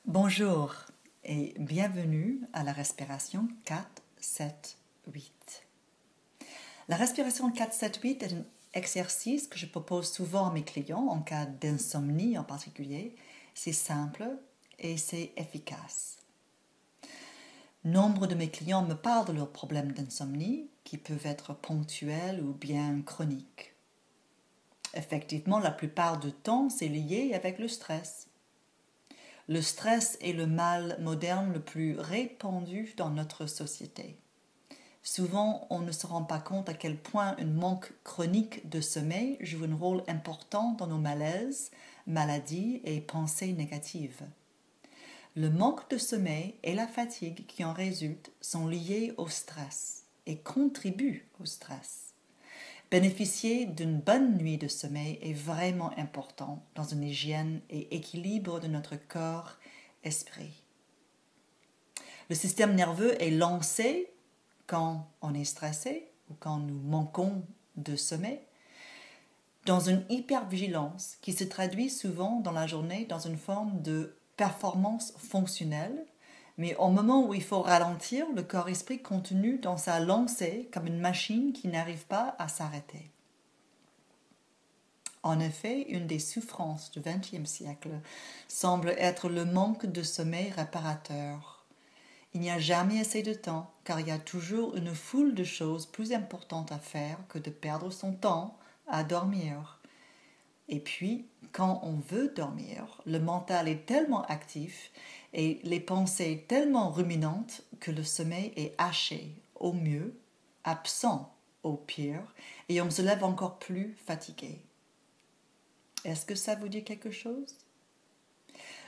Bonjour et bienvenue à la respiration 4-7-8. La respiration 4-7-8 est un exercice que je propose souvent à mes clients en cas d'insomnie en particulier. C'est simple et c'est efficace. Nombre de mes clients me parlent de leurs problèmes d'insomnie qui peuvent être ponctuels ou bien chroniques. Effectivement, la plupart du temps, c'est lié avec le stress. Le stress est le mal moderne le plus répandu dans notre société. Souvent, on ne se rend pas compte à quel point un manque chronique de sommeil joue un rôle important dans nos malaises, maladies et pensées négatives. Le manque de sommeil et la fatigue qui en résultent sont liés au stress et contribuent au stress. Bénéficier d'une bonne nuit de sommeil est vraiment important dans une hygiène et équilibre de notre corps-esprit. Le système nerveux est lancé quand on est stressé ou quand nous manquons de sommeil dans une hypervigilance qui se traduit souvent dans la journée dans une forme de performance fonctionnelle, mais au moment où il faut ralentir, le corps-esprit continue dans sa lancée comme une machine qui n'arrive pas à s'arrêter. En effet, une des souffrances du XXe siècle semble être le manque de sommeil réparateur. Il n'y a jamais assez de temps, car il y a toujours une foule de choses plus importantes à faire que de perdre son temps à dormir. Et puis, quand on veut dormir, le mental est tellement actif et les pensées tellement ruminantes que le sommeil est haché au mieux, absent au pire, et on se lève encore plus fatigué. Est-ce que ça vous dit quelque chose?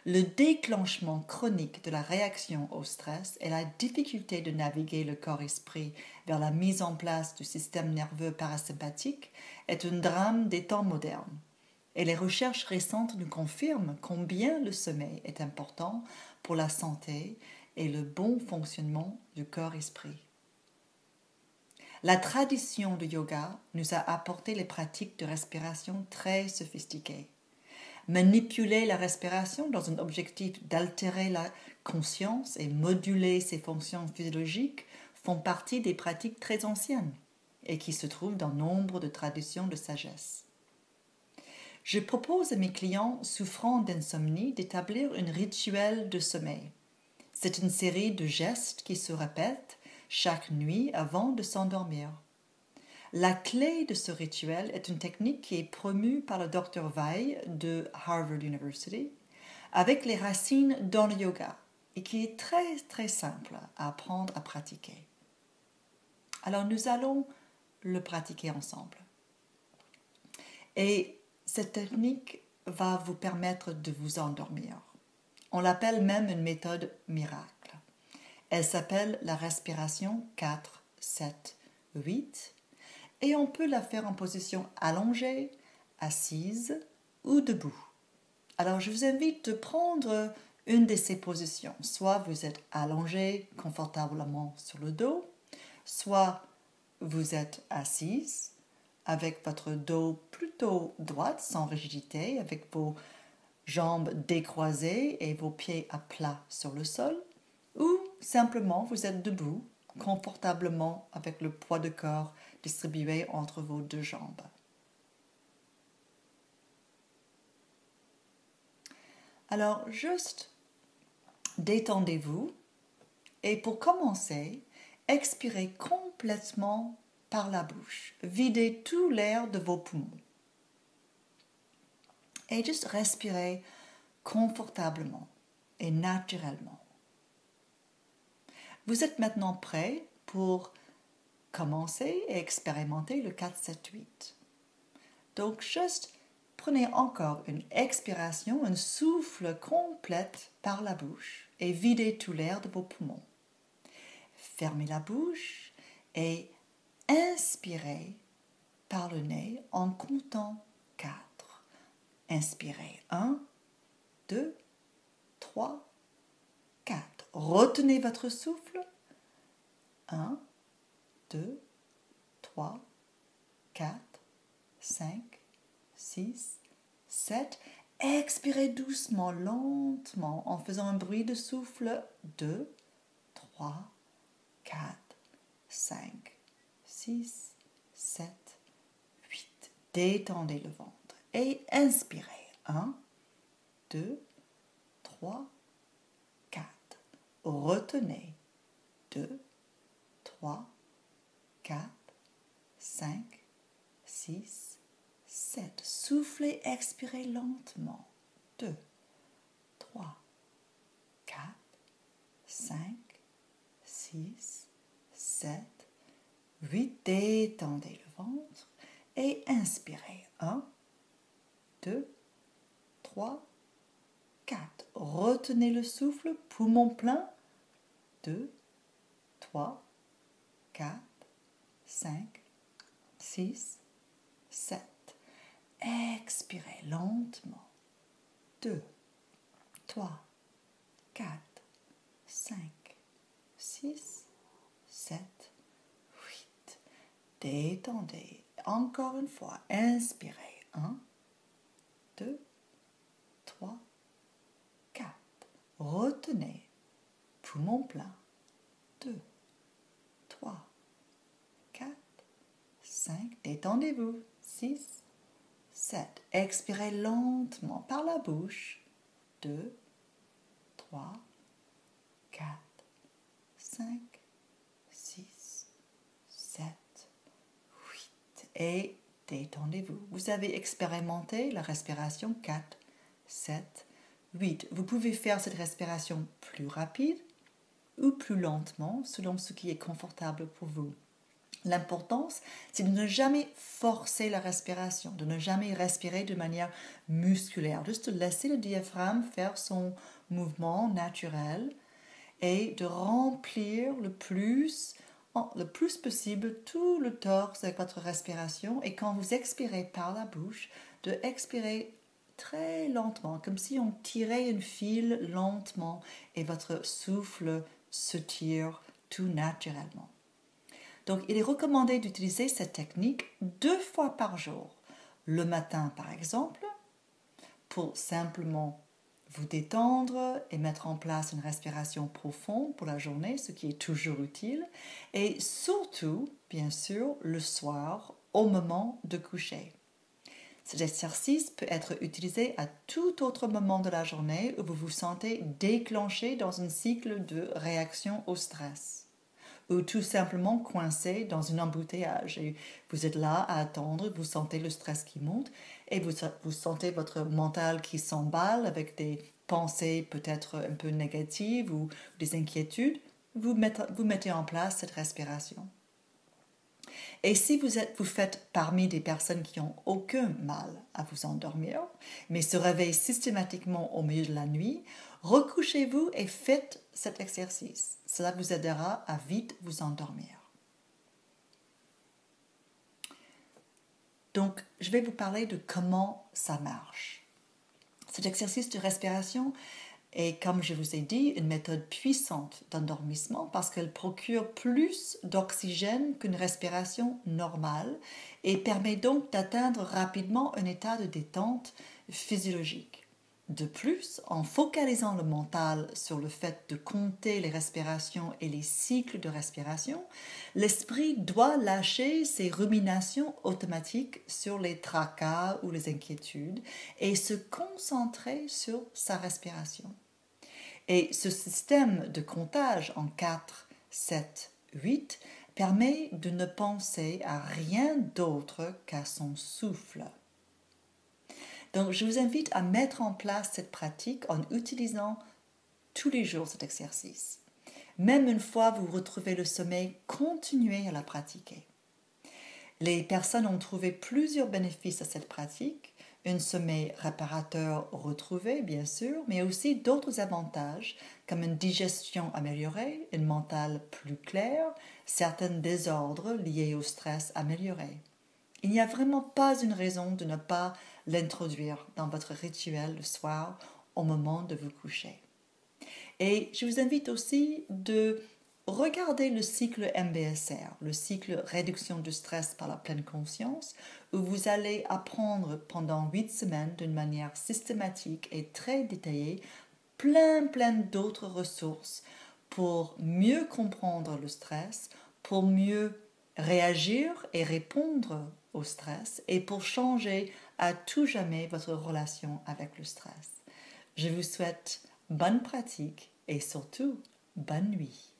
Le déclenchement chronique de la réaction au stress et la difficulté de naviguer le corps-esprit vers la mise en place du système nerveux parasympathique est un drame des temps modernes. Et les recherches récentes nous confirment combien le sommeil est important pour la santé et le bon fonctionnement du corps-esprit. La tradition du yoga nous a apporté les pratiques de respiration très sophistiquées. Manipuler la respiration dans un objectif d'altérer la conscience et moduler ses fonctions physiologiques font partie des pratiques très anciennes et qui se trouvent dans nombre de traditions de sagesse. Je propose à mes clients souffrant d'insomnie d'établir un rituel de sommeil. C'est une série de gestes qui se répètent chaque nuit avant de s'endormir. La clé de ce rituel est une technique qui est promue par le Dr. Vai de Harvard University avec les racines dans le yoga et qui est très très simple à apprendre à pratiquer. Alors nous allons le pratiquer ensemble. Et cette technique va vous permettre de vous endormir. On l'appelle même une méthode miracle. Elle s'appelle la respiration 4-7-8 et on peut la faire en position allongée, assise ou debout. Alors je vous invite de prendre une de ces positions. Soit vous êtes allongé confortablement sur le dos, soit vous êtes assise avec votre dos plutôt droit, sans rigidité, avec vos jambes décroisées et vos pieds à plat sur le sol, ou simplement vous êtes debout, confortablement avec le poids de corps distribué entre vos deux jambes. Alors, juste détendez-vous et pour commencer, expirez complètement par la bouche. Videz tout l'air de vos poumons. Et juste respirez confortablement et naturellement. Vous êtes maintenant prêt pour commencer et expérimenter le 4-7-8. Donc, juste prenez encore une expiration, un souffle complet par la bouche et videz tout l'air de vos poumons. Fermez la bouche et inspirez par le nez en comptant 4. Inspirez 1, 2, 3, 4. Retenez votre souffle. 1, 2, 3, 4, 5, 6, 7. Expirez doucement, lentement, en faisant un bruit de souffle. 2, 3, 4, 5, 6, 7, 8. Détendez le ventre. Et inspirez. 1, 2, 3, 4. Retenez. 2, 3, 4, 5, 6, 7. Soufflez, expirez lentement. 2, 3, 4, 5, 6, 7, 8. Détendez le ventre et inspirez. 1, 2, 3, 4. Retenez le souffle, poumon plein. 2, 3, 4, 5, 6, 7. Expirez lentement. 2, 3, 4, 5, 6, 7, 8. Détendez. Encore une fois. Inspirez. 1, 2, 3, 4. Retenez. Poumon plein. 2, 3, 4, 5. Détendez-vous. 6, 7. Expirez lentement par la bouche. 2, 3, 4, 5, 6, 7, 8. Et détendez-vous. Vous avez expérimenté la respiration 4, 7, 8. Vous pouvez faire cette respiration plus rapide ou plus lentement selon ce qui est confortable pour vous. L'importance, c'est de ne jamais forcer la respiration, de ne jamais respirer de manière musculaire, juste de laisser le diaphragme faire son mouvement naturel et de remplir le plus possible tout le torse avec votre respiration. Et quand vous expirez par la bouche, de expirer très lentement, comme si on tirait une fil lentement et votre souffle se tire tout naturellement. Donc, il est recommandé d'utiliser cette technique 2 fois par jour. Le matin, par exemple, pour simplement vous détendre et mettre en place une respiration profonde pour la journée, ce qui est toujours utile. Et surtout, bien sûr, le soir, au moment de coucher. Cet exercice peut être utilisé à tout autre moment de la journée où vous vous sentez déclenché dans un cycle de réaction au stress, ou tout simplement coincé dans un embouteillage. Et vous êtes là à attendre, vous sentez le stress qui monte et vous sentez votre mental qui s'emballe avec des pensées peut-être un peu négatives ou des inquiétudes. Vous mettez en place cette respiration. Et si vous faites parmi des personnes qui n'ont aucun mal à vous endormir, mais se réveillent systématiquement au milieu de la nuit, recouchez-vous et faites cet exercice. Cela vous aidera à vite vous endormir. Donc, je vais vous parler de comment ça marche. Cet exercice de respiration est, comme je vous ai dit, une méthode puissante d'endormissement parce qu'elle procure plus d'oxygène qu'une respiration normale et permet donc d'atteindre rapidement un état de détente physiologique. De plus, en focalisant le mental sur le fait de compter les respirations et les cycles de respiration, l'esprit doit lâcher ses ruminations automatiques sur les tracas ou les inquiétudes et se concentrer sur sa respiration. Et ce système de comptage en 4, 7, 8 permet de ne penser à rien d'autre qu'à son souffle. Donc, je vous invite à mettre en place cette pratique en utilisant tous les jours cet exercice. Même une fois vous retrouvez le sommeil, continuez à la pratiquer. Les personnes ont trouvé plusieurs bénéfices à cette pratique. Un sommeil réparateur retrouvé, bien sûr, mais aussi d'autres avantages comme une digestion améliorée, un mental plus clair, certains désordres liés au stress améliorés. Il n'y a vraiment pas une raison de ne pas l'introduire dans votre rituel le soir au moment de vous coucher. Et je vous invite aussi regardez le cycle MBSR, le cycle réduction du stress par la pleine conscience, où vous allez apprendre pendant 8 semaines d'une manière systématique et très détaillée plein d'autres ressources pour mieux comprendre le stress, pour mieux réagir et répondre au stress et pour changer à tout jamais votre relation avec le stress. Je vous souhaite bonne pratique et surtout bonne nuit.